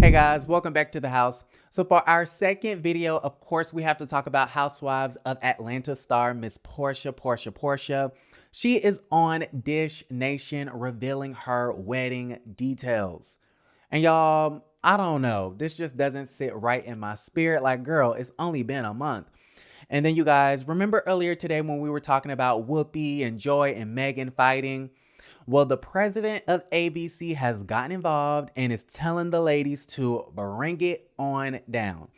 Hey guys, welcome back to the house. So for our second video, of course, we have to talk about Housewives of Atlanta star Miss Porsha. She is on Dish Nation revealing her wedding details. And y'all, I don't know. This just doesn't sit right in my spirit. Like, girl, it's only been a month. And then you guys, remember earlier today when we were talking about Whoopi and Joy and Megan fighting? Well, the president of ABC has gotten involved and is telling the ladies to bring it on down.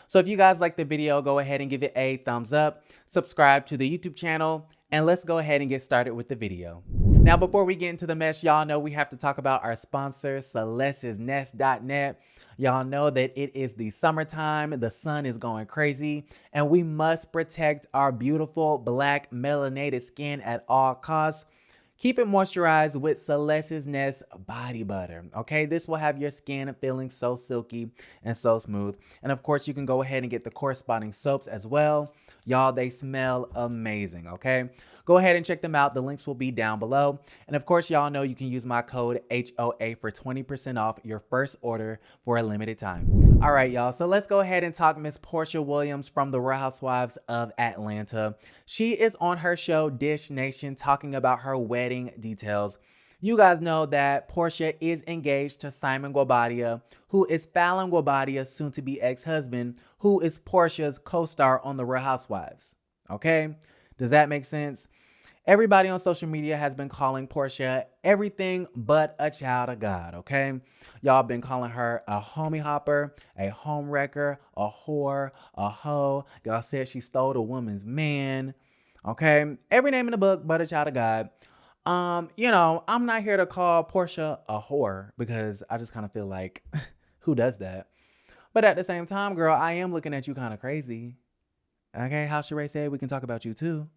So if you guys like the video, go ahead and give it a thumbs up, subscribe to the YouTube channel, and let's go ahead and get started with the video. Now, before we get into the mess, y'all know we have to talk about our sponsor, Celeste'sNest.net. Y'all know that it is the summertime, the sun is going crazy, and we must protect our beautiful black melanated skin at all costs. Keep it moisturized with Celeste's Nest body butter, okay? This will have your skin feeling so silky and so smooth. And of course, you can go ahead and get the corresponding soaps as well. Y'all, they smell amazing, okay? Go ahead and check them out. The links will be down below. And of course, y'all know you can use my code HOA for 20% off your first order for a limited time. All right, y'all. So let's go ahead and talk Miss Porsha Williams from the Real Housewives of Atlanta. She is on her show Dish Nation talking about her wedding details. You guys know that Porsha is engaged to Simon Guobadia, who is Fallon Guobadia's soon-to-be ex-husband, who is Porsha's co-star on The Real Housewives. Okay? Does that make sense? Everybody on social media has been calling Porsha everything but a child of God, okay? Y'all been calling her a homie hopper, a home wrecker, a whore, a hoe. Y'all said she stole a woman's man, okay? Every name in the book but a child of God. You know, I'm not here to call Porsha a whore because I just kind of feel like, who does that? But at the same time, girl, I am looking at you kind of crazy. Okay, how Sheree said, we can talk about you too.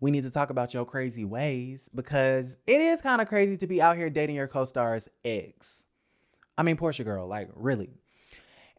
We need to talk about your crazy ways because it is kind of crazy to be out here dating your co-star's ex. I mean, Porsha girl, like really.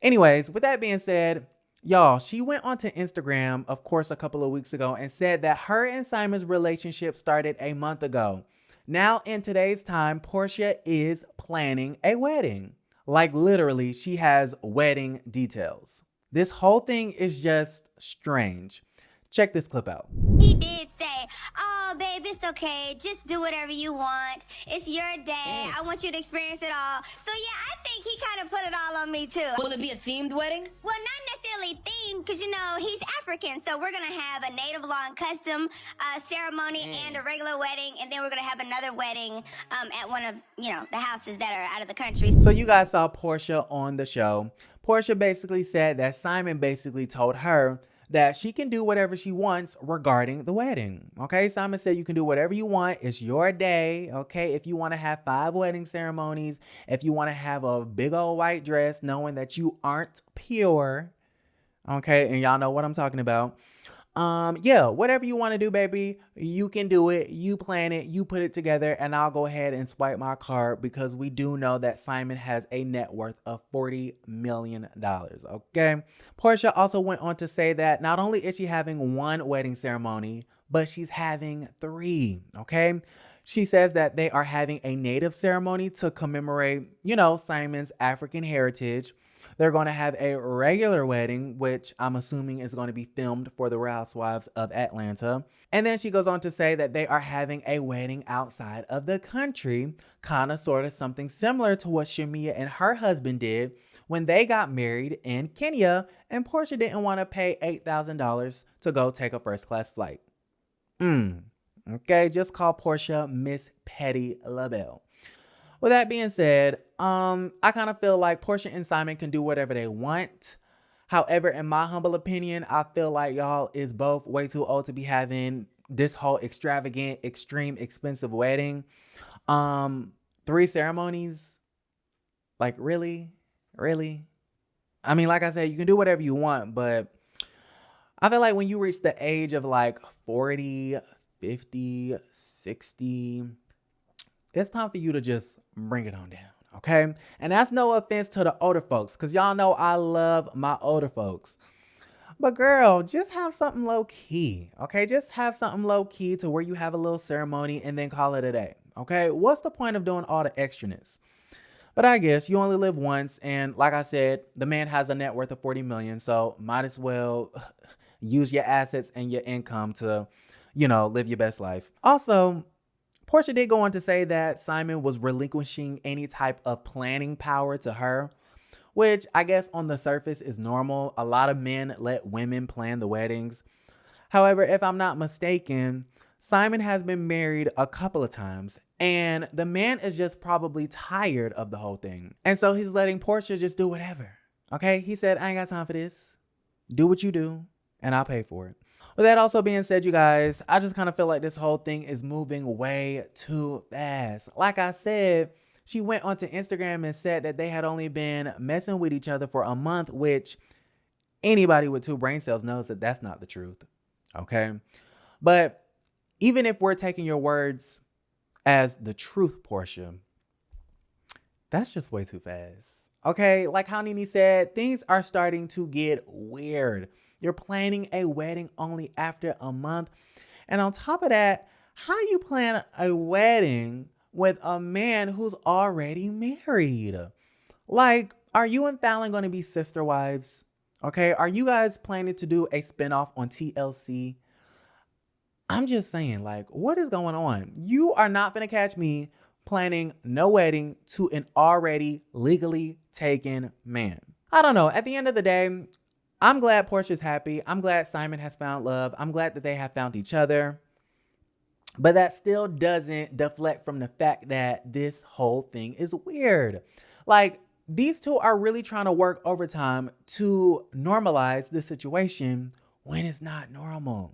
Anyways, with that being said, y'all, she went onto Instagram, of course, a couple of weeks ago and said that her and Simon's relationship started a month ago. Now, in today's time, Porsha is planning a wedding. Like literally, she has wedding details. This whole thing is just strange. Check this clip out. He did say, "Oh, babe, it's okay. Just do whatever you want. It's your day. I want you to experience it all." So, yeah, I think he kind of put it all on me, too. Will it be a themed wedding? Well, not necessarily themed, because, you know, he's African. So we're going to have a native law and custom ceremony and a regular wedding. And then we're going to have another wedding at one of, you know, the houses that are out of the country. So you guys saw Porsha on the show. Porsha basically said that Simon basically told her that she can do whatever she wants regarding the wedding. Okay, Simon said you can do whatever you want. It's your day. Okay, if you want to have 5 wedding ceremonies, if you want to have a big old white dress knowing that you aren't pure. Okay, and y'all know what I'm talking about. Yeah, whatever you want to do, baby, you can do it. You plan it, you put it together, and I'll go ahead and swipe my card because we do know that Simon has a net worth of $40 million, okay? Porsha also went on to say that not only is she having 1 wedding ceremony, but she's having 3, okay? She says that they are having a native ceremony to commemorate, you know, Simon's African heritage. They're going to have a regular wedding, which I'm assuming is going to be filmed for the Real Housewives of Atlanta. And then she goes on to say that they are having a wedding outside of the country, kind of sort of something similar to what Shamia and her husband did when they got married in Kenya, and Porsha didn't want to pay $8,000 to go take a first class flight. Okay, just call Porsha Miss Petty LaBelle. With that being said, I kind of feel like Porsha and Simon can do whatever they want. However, in my humble opinion, I feel like y'all is both way too old to be having this whole extravagant, extreme, expensive wedding. 3 ceremonies? Like, really? Really? I mean, like I said, you can do whatever you want, but I feel like when you reach the age of like 40, 50, 60, it's time for you to just bring it on down, okay? And that's no offense to the older folks, because y'all know I love my older folks. But girl, just have something low key, okay? Just have something low key to where you have a little ceremony and then call it a day, okay? What's the point of doing all the extraness? But I guess you only live once. And like I said, the man has a net worth of 40 million. So might as well use your assets and your income to, live your best life. Also, Porsha did go on to say that Simon was relinquishing any type of planning power to her, which I guess on the surface is normal. A lot of men let women plan the weddings. However, if I'm not mistaken, Simon has been married a couple of times and the man is just probably tired of the whole thing. And so he's letting Porsha just do whatever. Okay? He said, I ain't got time for this. Do what you do and I'll pay for it. With that also being said, you guys, I just kind of feel like this whole thing is moving way too fast. Like I said, she went onto Instagram and said that they had only been messing with each other for a month, which anybody with 2 brain cells knows that that's not the truth. Okay? But even if we're taking your words as the truth, Porsha, that's just way too fast. Okay? Like how Nene said, things are starting to get weird. You're planning a wedding only after a month. And on top of that, how you plan a wedding with a man who's already married? Like, are you and Fallon going to be sister wives? Okay, are you guys planning to do a spinoff on TLC? I'm just saying, like, what is going on? You are not going to catch me planning no wedding to an already legally taken man. I don't know. At the end of the day, I'm glad Porsha's happy. I'm glad Simon has found love. I'm glad that they have found each other. But that still doesn't deflect from the fact that this whole thing is weird. Like, these two are really trying to work overtime to normalize the situation when it's not normal.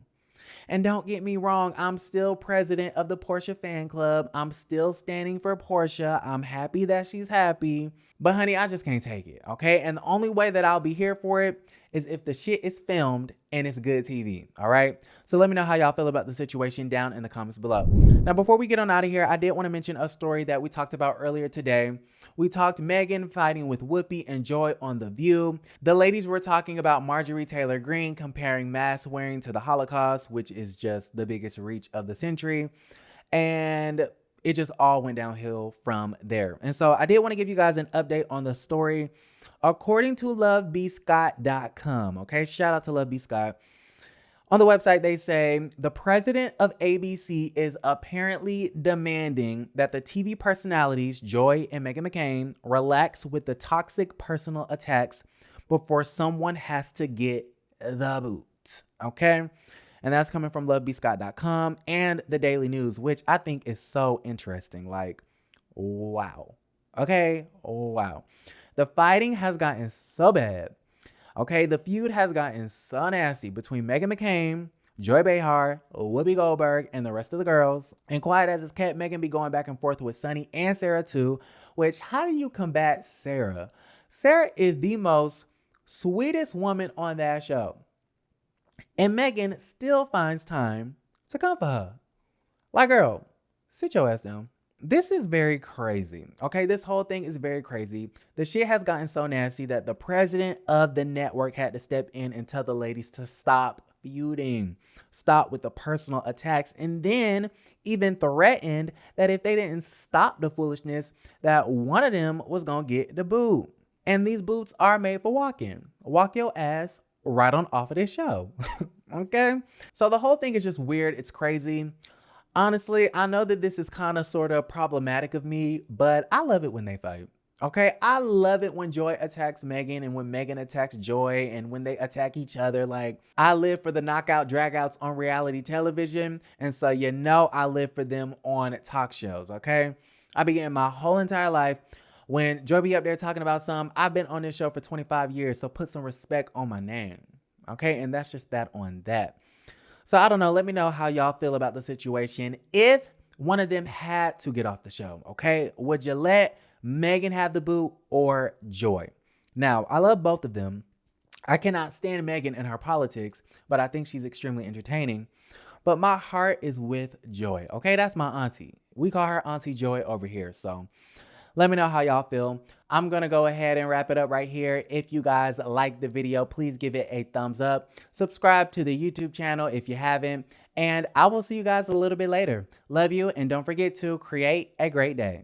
And don't get me wrong, I'm still president of the Porsha fan club. I'm still standing for Porsha. I'm happy that she's happy. But honey, I just can't take it, okay? And the only way that I'll be here for it is if the shit is filmed and it's good TV, all right? So let me know how y'all feel about the situation down in the comments below. Now, before we get on out of here, I did want to mention a story that we talked about earlier today. We talked Megan fighting with Whoopi and Joy on The View. The ladies were talking about Marjorie Taylor Greene comparing mask wearing to the Holocaust, which is just the biggest reach of the century. And it just all went downhill from there. And so I did want to give you guys an update on the story. According to lovebscott.com, okay, shout out to Love B. Scott. On the website, they say the president of ABC is apparently demanding that the TV personalities Joy and Meghan McCain relax with the toxic personal attacks before someone has to get the boot, okay? And that's coming from lovebscott.com and the Daily News, which I think is so interesting. Like, wow. Okay, wow. The fighting has gotten so bad. Okay, the feud has gotten so nasty between Meghan McCain, Joy Behar, Whoopi Goldberg, and the rest of the girls. And quiet as it's kept, Meghan be going back and forth with Sonny and Sarah too, which how do you combat Sarah? Sarah is the most sweetest woman on that show. And Meghan still finds time to come for her. Like, girl, sit your ass down. This is very crazy, okay? This whole thing is very crazy. The shit has gotten so nasty that the president of the network had to step in and tell the ladies to stop feuding, stop with the personal attacks, and then even threatened that if they didn't stop the foolishness, that one of them was gonna get the boot. And these boots are made for walking. Walk your ass right on off of this show, okay? So the whole thing is just weird. It's crazy. Honestly, I know that this is kind of sort of problematic of me, but I love it when they fight. Okay, I love it when Joy attacks Meghan and when Meghan attacks Joy and when they attack each other. Like, I live for the knockout dragouts on reality television. And so, I live for them on talk shows. Okay, I began my whole entire life when Joy be up there talking about some. I've been on this show for 25 years, so put some respect on my name. Okay, and that's just that on that. So I don't know. Let me know how y'all feel about the situation. If one of them had to get off the show, okay, would you let Meghan have the boot or Joy? Now, I love both of them. I cannot stand Meghan and her politics, but I think she's extremely entertaining. But my heart is with Joy, okay? That's my auntie. We call her Auntie Joy over here, so let me know how y'all feel. I'm going to go ahead and wrap it up right here. If you guys like the video, please give it a thumbs up. Subscribe to the YouTube channel if you haven't. And I will see you guys a little bit later. Love you, and don't forget to create a great day.